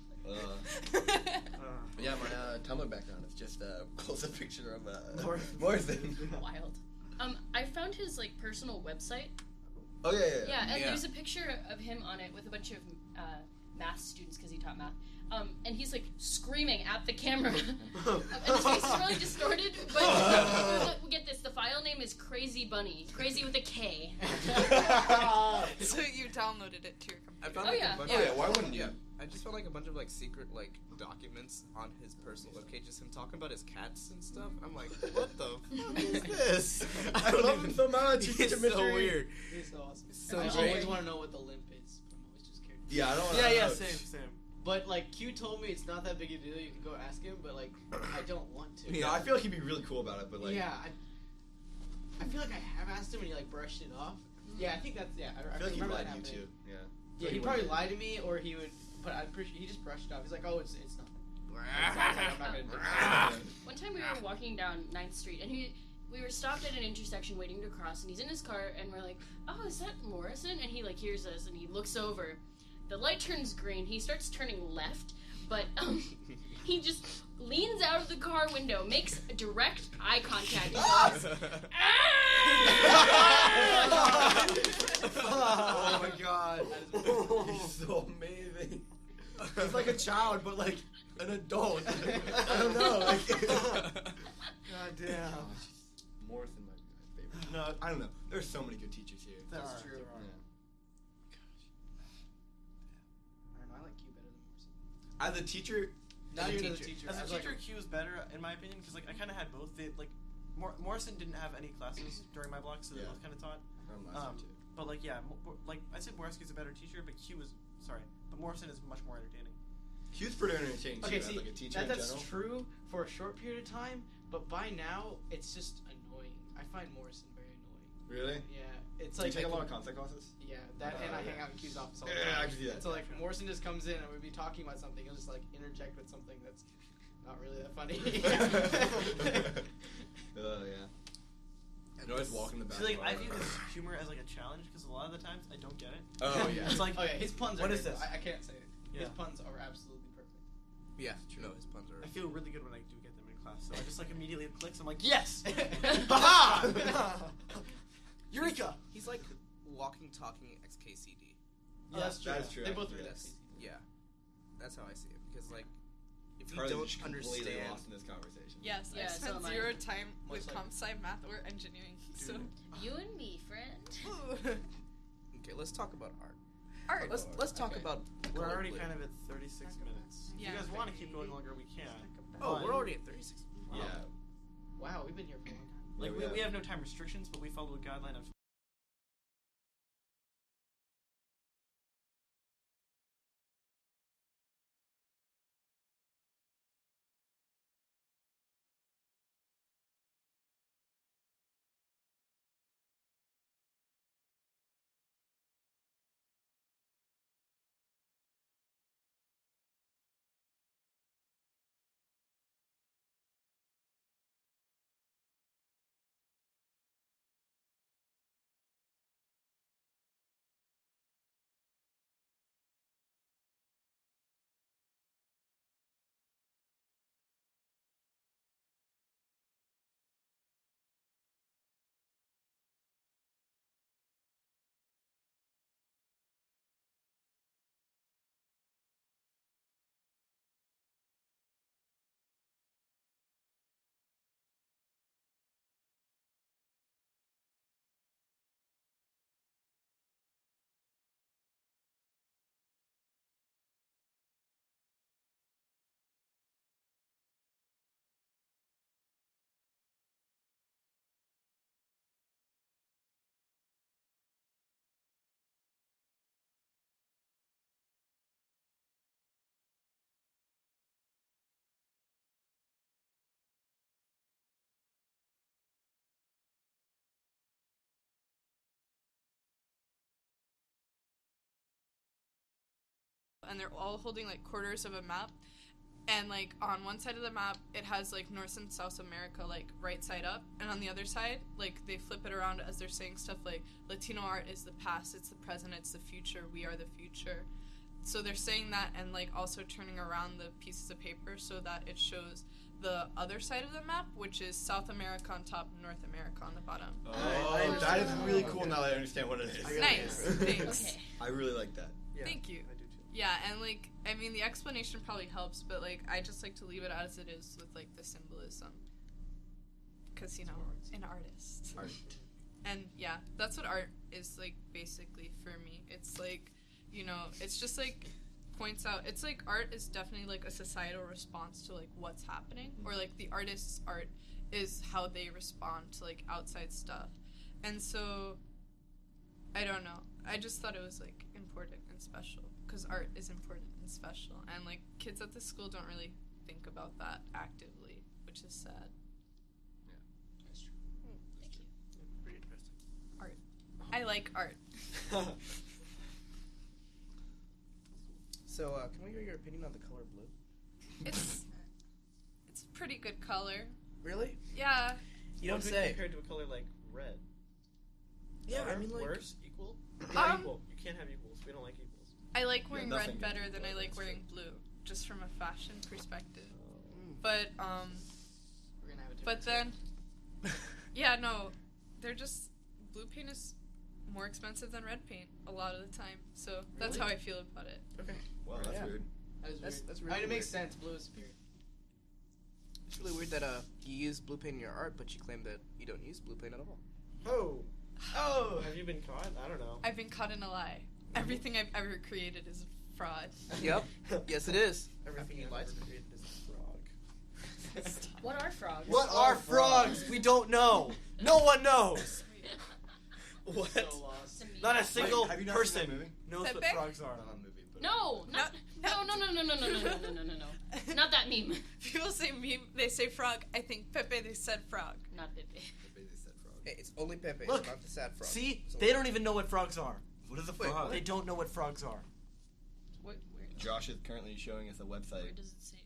Yeah, my Tumblr background is just a close-up picture of Morrison. Morrison. Wild. I found his like personal website. Oh yeah, yeah. Yeah, and Yeah. there's a picture of him on it with a bunch of math students because he taught math. And he's like screaming at the camera. And his face is really distorted, but get this, the file name is Crazy Bunny. Crazy with a K. So you downloaded it to your computer. I found Oh, like yeah. a bunch Oh yeah, why wouldn't you? Yeah, I just found like a bunch of like secret like documents on his personal webpage, just him talking about his cats and stuff. I'm like, what the fuck is this? I love him so much. He's It's such a so mystery. weird. He's so awesome. So I great. always want to know what the limp is. I'm always just curious. Yeah, I don't want Yeah, to yeah, same. But like Q told me it's not that big a deal. You can go ask him, but like I don't want to. Yeah, I feel like he'd be really cool about it, but like, yeah, I feel like I have asked him and he like brushed it off. Yeah, I think that's I feel like he'd remember lie that to you happening. too. Yeah. Yeah, he'd probably lie to me or he would. But I'm pretty sure he just brushed it off. He's like, oh, it's not. I'm not gonna do that. One time we were walking down 9th Street, and we were stopped at an intersection waiting to cross, and he's in his car, and we're like, oh, is that Morrison? And he, like, hears us, and he looks over. The light turns green. He starts turning left, but, he just leans out of the car window, makes direct eye contact, and goes, Oh my god. He's so amazing. He's like a child, but like an adult. I don't know. Like, God damn. Morrison might be my favorite. No, I don't know. There's so many good teachers here. That's true. There are. Yeah. I don't know, I like Q better than Morrison. As a teacher, Now as a you're the teacher- teacher. As a I was like- teacher, Q was better in my opinion because like I kind of had both. They like Morrison didn't have any classes during my block, so they Yeah. both kind of taught. last year too. But like yeah, like I'd say Morrissey's a better teacher, but but Morrison is much more entertaining. Q's pretty entertaining too, Okay, as see, like a teacher in that's general. true for a short period of time, but by now, it's just annoying. I find Morrison very annoying. Really? Yeah, it's Do you like take a lot of concept classes? Yeah, that and I yeah. hang out in Q's office all the Yeah, time. I can see that. So like Morrison just comes in and we'd be talking about something, he'll just like interject with something that's not really that funny. Oh yeah. I always walk in the back. See, like I view this humor as like a challenge because a lot of the times I don't get it. Oh yeah. It's like Oh yeah, his puns are What is great, this? though. I can't say it. His Yeah. puns are absolutely perfect. Yeah, no, his puns are. I feel really good when I do get them in class, so I just like immediately it clicks. I'm like, yes, Ha! Eureka! He's like walking, talking XKCD. Oh, that's true. That is true. They both actually. read That's, that. yeah, that's how I see it. Because like, if you Carly's don't just completely understand, lost in this conversation. Yes, Yeah, I so spent am I. 0 time Much with like- comp sci, math, or engineering. So you and me, friend. okay, let's talk about art. art. Let's talk Okay. about. we're color already blue. kind of at 36 minutes. If Yeah. you guys want to keep going longer, we can. Oh, Fine. we're already at 36. Yeah. Wow, we've been here for a long time. Like Yeah, we have no time restrictions, but we follow a guideline of. And they're all holding like quarters of a map, and like on one side of the map it has like North and South America like right side up, and on the other side like they flip it around as they're saying stuff like Latino art is the past, it's the present, it's the future, we are the future. So they're saying that and like also turning around the pieces of paper so that it shows the other side of the map, which is South America on top, North America on the bottom. Oh, that is really cool now that I understand what it is. Nice, thanks. Okay. I really like that. Yeah, Thank you. I do too. Yeah, and like, I mean, the explanation probably helps, but like, I just like to leave it as it is with like the symbolism. Because, you know, an artist. Art. And yeah, that's what art is like basically for me. It's like, you know, it's just like points out, it's like art is definitely like a societal response to like what's happening, or like the artist's art is how they respond to like outside stuff. And so, I don't know. I just thought it was like important and special because art is important and special, and like kids at the school don't really think about that actively, which is sad. That's true. Thank you. Pretty interesting. Art. I like art. So, can we hear your opinion on the color blue? It's pretty good color. Really? Yeah. You don't Well, say. Compared to a color like red. Yeah, Better, I mean, like, worse, equal. Not Um, equal. You can't have equals. We don't like equals. I like wearing nothing red better than I equal, like that's wearing blue, just from a fashion perspective. Mm. But We're gonna have a but difference then, yeah, no, they're just blue paint is more expensive than red paint a lot of the time. So that's Really? how I feel about it. Okay. Well, that's Yeah. weird. That is That's- weird. that's I really mean, it makes weird. sense. Blue is superior. It's really weird that you use blue paint in your art, but you claim that you don't use blue paint at all. Oh. Oh! Have you been caught? I don't know. I've been caught in a lie. Everything I've ever created is fraud. Yep. Yes, it is. Everything you've ever created is a frog. What are frogs? What are frogs? We don't know. No one knows. What? So lost. To me. Not a single Wait, have you not seen person that movie? knows what Pepe? frogs are. Not a movie, but No, not, no, not that meme. People say meme, they say frog. I think Pepe, they said frog. Not Pepe. They said frog. Hey, it's only Pepe, Look, not the sad frog. See, It's they only- don't even know what frogs are. What is a Wait, frog? what? They don't know what frogs are. Where Josh is currently showing us a where website. does it say?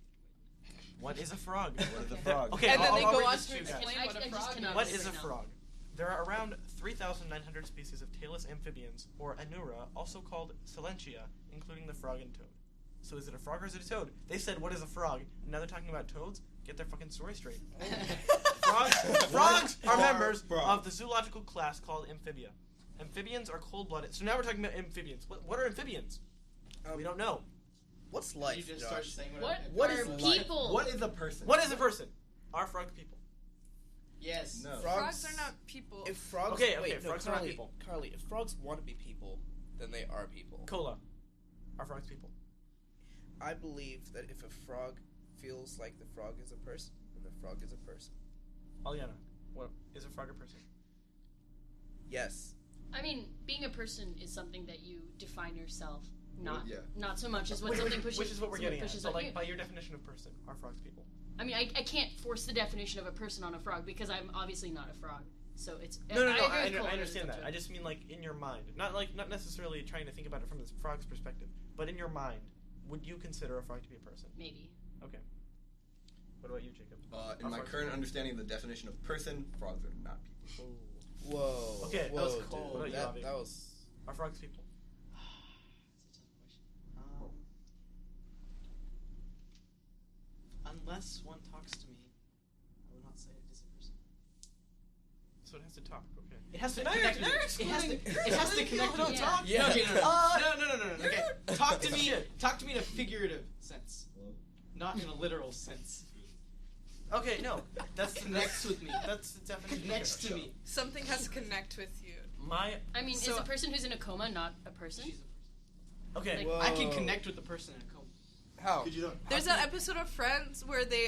What is a frog? What is a frog? Okay, And then I'll- they I'll go read on this to to you guys. explain I what a just frog cannot is. What Right is a now. frog? There are around 3,900 species of tailless amphibians, or anura, also called Silentia, including the frog and toad. So is it a frog or is it a toad? They said, what is a frog? And now they're talking about toads? Get their fucking story straight. Frogs are members of the zoological class called amphibia. Amphibians are cold-blooded. So now we're talking about amphibians. What are amphibians? We don't know. What's You life, just Josh? start saying What What are is life? people? What is a person? What is a person? Are frog people? Yes. No. Frogs are not people. If frogs, Okay, wait, no, frogs are not Carly, people. Carly, if frogs want to be people, then they are people. Kola. Are frogs people? I believe that if a frog feels like the frog is a person, then the frog is a person. Alyanna. What is a frog a person? Yes. I mean, being a person is something that you define yourself. Not, Yeah. not so much as what something pushes. Which is what we're someone getting at. pushes So, on like, you. by your definition of person, are frogs people? I mean, I can't force the definition of a person on a frog because I'm obviously not a frog. So it's No, agree with I Cole that understand it's that. up I to- just mean like in your mind, not necessarily trying to think about it from this frog's perspective, but in your mind, would you consider a frog to be a person? maybe. Okay. What about you, Jacob? In Are my frogs current people? understanding of the definition of person, frogs are not people. Ooh. Whoa. Okay, that whoa, was dude. cold. What about you, Avi? That was. Are frogs people? That's a tough question. Unless one talks to me, I will not say it is a person. So it has to talk. Okay. It has to Now connect. you're It has to. It has to connect. Don't with- talk. Yeah. Okay, no. Okay, talk to me. Shit. Talk to me in a figurative sense, not in a literal sense. Okay, no. That's Connects with me. That's the definition. Connects to me. Something has to connect with you. My I mean, So- is a person who's in a coma not a person? She's okay. Like- I can Whoa. connect with the person in a coma. How? Could you not? There's that episode of Friends where they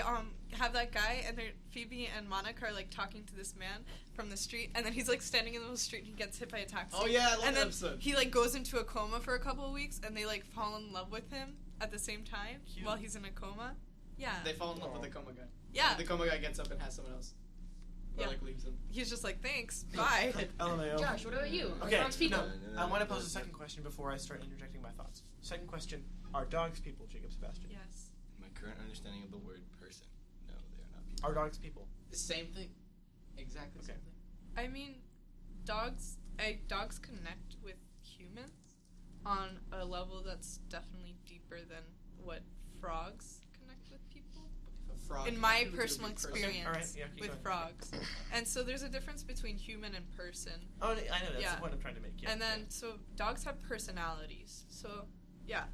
have that guy and Phoebe and Monica are like talking to this man from the street, and then he's like standing in the middle of the street and he gets hit by a taxi. Oh yeah, I love and that then episode. he like goes into a coma for a couple of weeks, and they like fall in love with him at the same time Cute. while he's in a coma. Yeah. They fall in love Aw. with the coma guy. Yeah. The coma guy gets up and has someone else. Or Yeah. like leaves him. He's just like, thanks, bye. LMAO. Josh, what about you? Are Okay, frogs people? no. I want to pose a second question before I start interjecting my thoughts. Second question: are dogs people, Jacob Sebastian? Yes. My current understanding of the word person, no, they are not people. Are dogs people? The same thing. Exactly the Okay. same thing. I mean, dogs connect with humans on a level that's definitely deeper than what frogs connect with people. If a frog In my connected with a personal good person- experience alright, yeah, keep with going. frogs. And so there's a difference between human and person. Oh, I know. That's Yeah. the point I'm trying to make. Yeah. And then, so dogs have personalities. So, yeah.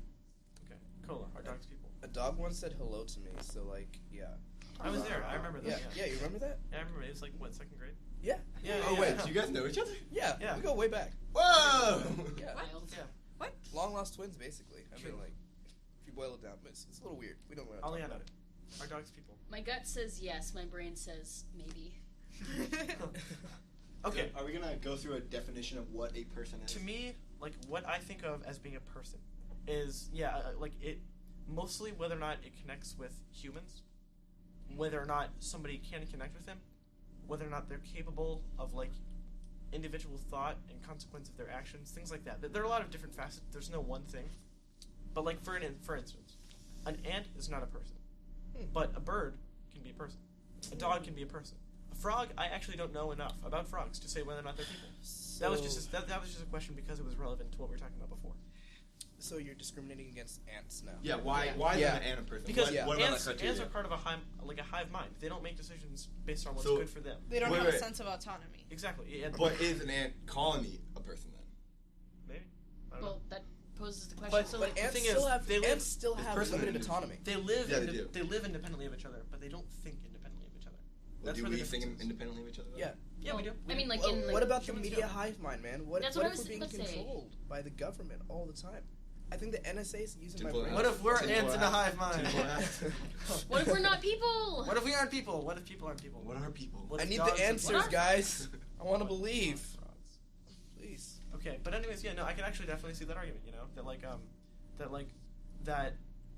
Okay. Kola, are dogs people? A dog once said hello to me, so like, yeah. I was there. I remember Yeah, that. yeah, you remember that? Yeah, I remember. It was like what, second grade? Yeah. Yeah. Oh yeah, wait, yeah. do you guys know each other? Yeah, Yeah. we go way back. Whoa! Yeah. Wild. Yeah. Long lost twins, basically. I True. mean, like, if you boil it down, but it's a little weird. We don't want to talk Alyanna, about it. are dogs people? My gut says yes. My brain says maybe. Okay. So, are we gonna go through a definition of what a person is? To me, like what I think of as being a person is like it mostly whether or not it connects with humans, whether or not somebody can connect with them, whether or not they're capable of like individual thought and consequence of their actions, things like that. There are a lot of different facets. There's no one thing. But like for instance, an ant is not a person, but a bird can be a person. A dog can be a person. A frog, I actually don't know enough about frogs to say whether or not they're people. That was just a question because it was relevant to what we were talking about before. So you're discriminating against ants now. Yeah, why is an ant a person? Because what about ants, that criteria? ants are part of a hive mind. They don't make decisions based on what's So- good for them. They don't Wait, have a wait. sense of autonomy. Exactly. Yeah, But is an ant colony a person then? maybe. I don't know. Well, that poses the question. But- So, But like, ants thing still is, have they live- ants still it's have personal limited individual. autonomy. They live. Yeah, they do. They live independently of each other, but they don't think independently of each other. Well, do where the we think difference is. independently of each other? Though? Yeah. Yeah, we do. I mean, like Well, in like, what about the humans media don't. hive mind, man? What, That's what what I if was we're being about to say. controlled by the government all the time? I think the NSA is using my Tinfoil brain. What if we're Tinfoil ants in a hat. hive mind? Tinfoil hat. what if we're not people? What if we aren't people? What if people aren't people? What are people? What I if need dogs the are answers, frogs? guys. I want to believe. Frogs. Please. Okay, but anyways, yeah, no, I can actually definitely see that argument. You know, that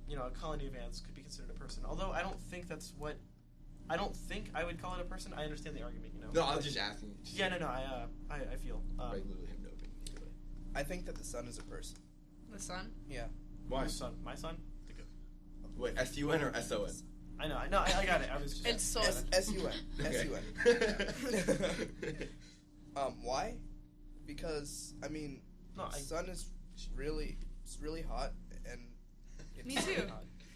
a colony of ants could be considered a person. Although I don't think that's what. I don't think I would call it a person. I understand the argument. You know. No, I was just asking. Yeah, no, I feel. I literally have no opinion either way. I think that the sun is a person. The sun? Yeah. Why? My son. The good. Wait, S-U-N or S-O-N? I know. I got it. I was just. It's so. S-U-N. S-U-N. Why? Because, I mean, No, the sun is really hot, and it's Me too.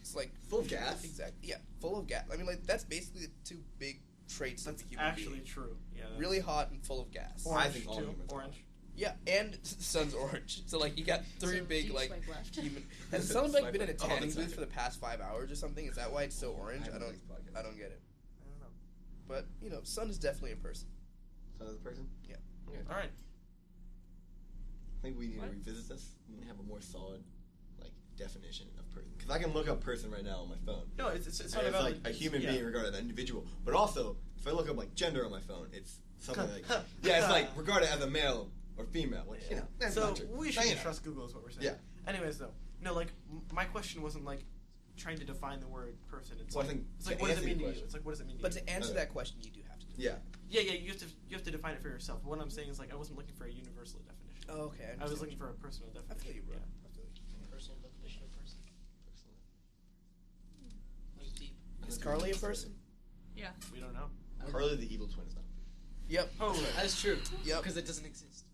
It's like Full of gas? Exactly. Yeah, full of gas. I mean, like that's basically the two big traits That's of the human actually being. true. Yeah. that's- Really hot and full of gas. I think all too. humans are. Orange. Yeah, and the sun's orange. So like you got three So, big deep like swipe left. human. Has the sun like Swipe been in a right. Oh, tanning that's booth right. for the past 5 hours or something? Is that why it's so orange? I I don't don't get it. I don't know. But sun is definitely a person. Son of the person? Yeah. Okay. All right. I think we need to revisit this. We need to have a more solid, definition of person. Because I can look up person right now on my phone. No, it's And not it's about like a human being regarded as an individual. But also, if I look up gender on my phone, it's something like it's like regarded as a male or female. Like, that's So not true. we Saying shouldn't that. trust Google, is what we're saying. Yeah. Anyways, though, no, my question wasn't trying to define the word person. It's Well, I like, think it's like to what does it answer mean to your you? question- It's like what does it mean to But you? to answer Okay. that question, you do have to. Yeah. Yeah, you have to define it for yourself. But what I'm saying is I wasn't looking for a universal definition. Oh, okay. I was looking for a personal I definition. feel you, bro. Yeah. I feel you. Personal definition of person. Like deep. Is Carly a person? Yeah. We don't know. Carly the evil twin is not. Yep. Oh, That's true. Yep. Because it doesn't exist.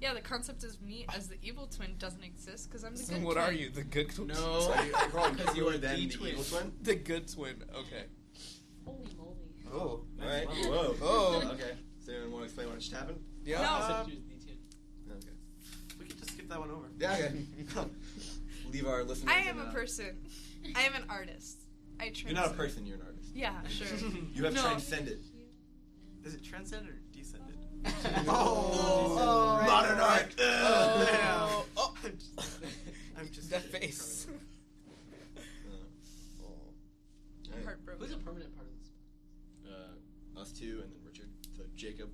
Yeah, the concept of me as the evil twin doesn't exist because I'm the good What twin. are you? The good twin? No. So are you calling Because you cooler are than the the twin. evil twin? The good twin. Okay. Holy moly. Oh. Alright. That's Whoa. Oh. Okay. Does anyone want to explain what just happened? Yeah. No. Okay. we can just skip that one over. Yeah, okay. Leave our listeners. I am in, a person. I am an artist. I You're not a transcend. person, you're an artist. Yeah, sure. You have No. transcended. Is it transcended or descended? Oh. Modern art! Oh. Oh. I'm just That kidding, face. I'm heartbroken. Who's a permanent part of this? Us two, and then Richard. So Jacob,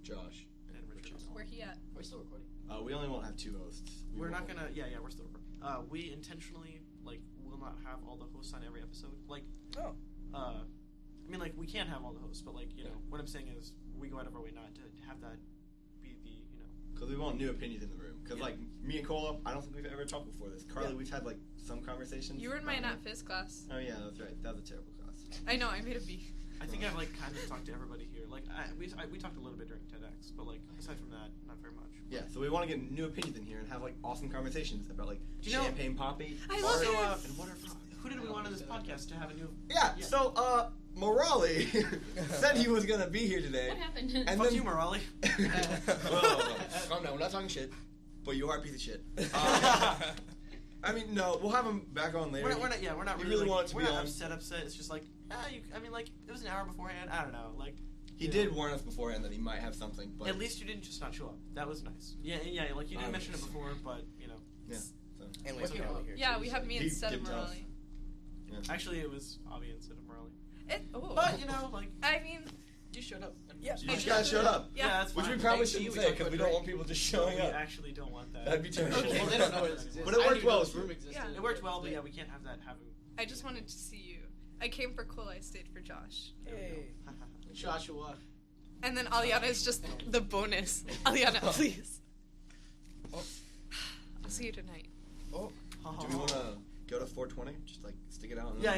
Josh, And Richard. Where he at? We're still recording. we only won't have two hosts. We We're not won't- gonna. Yeah, we're still recording. We intentionally will not have all the hosts on every episode. Oh. I mean, we can have all the hosts, but what I'm saying is we go out of our way not to have that be the Because we want new opinions in the room. Because, Yeah. me and Kola, I don't think we've ever talked before this. Carly, Yeah. we've had, some conversations. You were in my about nat phys class. Oh, yeah, that's right. That was a terrible class. I know, I made a B. I think I've kind of talked to everybody here. We talked a little bit during TEDx, but aside from that, not very much. Yeah, so we want to get new opinions in here and have, awesome conversations about, you know- champagne poppy, I love So, it. and what are who did we want on this podcast to have a new? Yeah, Yeah. so, Morali said he was going to be here today. What happened? And Fuck then- you, Morali. Whoa, calm down. We're not talking shit, but you are a piece of shit. I mean, no, we'll have him back on later. We're not. Yeah, we're not You really. really want it to we're be not on? upset. It's just it was an hour beforehand. I don't know. He did warn us beforehand that he might have something, but At least you didn't just not show up. That was nice. Yeah. You didn't mention it before, but yeah. So. And What's Lake's up? probably here. Yeah, too, we so- have me He instead of did tell us. Morelli. actually it was Avi instead of Morali. Oh. But I mean, You showed up. Yeah. You just guys showed up, yeah. that's which fine. we probably Thanks to you, shouldn't we say talked because about we don't Drake. want people just No, showing we up. actually don't want that. That'd be terrible. Well, they don't know it exists. But it I worked didn't well. know this room existed. Yeah. It worked well, but yeah, we can't have that happen. I just wanted to see you. I came for Kola, I stayed for Josh. Hey. Joshua. And then Alyanna is just the bonus. Alyanna, please. Oh. I'll see you tonight. Oh. Do we want to go to 420? Just stick it out. Yeah.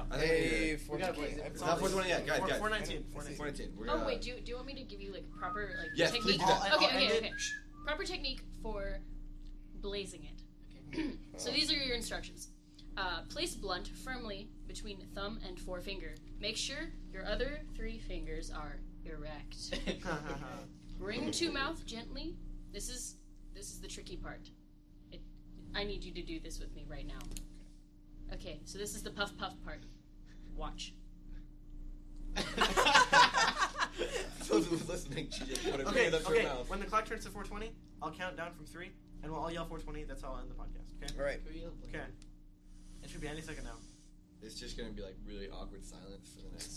I think Hey, We gotta 4K. blaze it. I It's not promise. 420 yet, guys. 419. 419. We're Oh gonna, wait, do you want me to give you like proper like Yes, please technique? do that. I'll Okay, end okay. it. Proper technique for blazing it. So these are your instructions. Place blunt firmly between thumb and forefinger. Make sure your other 3 fingers are erect. Bring to mouth gently. This is the tricky part. I need you to do this with me right now. Okay, so this is the puff puff part. Watch. For those who's listening, she just put it Okay, right up her okay. mouth. When the clock turns to 420, I'll count down from 3, and we'll all yell 420. That's how I'll end the podcast. Okay. All right. Okay. It should be any second now. It's just gonna be like really awkward silence for the next.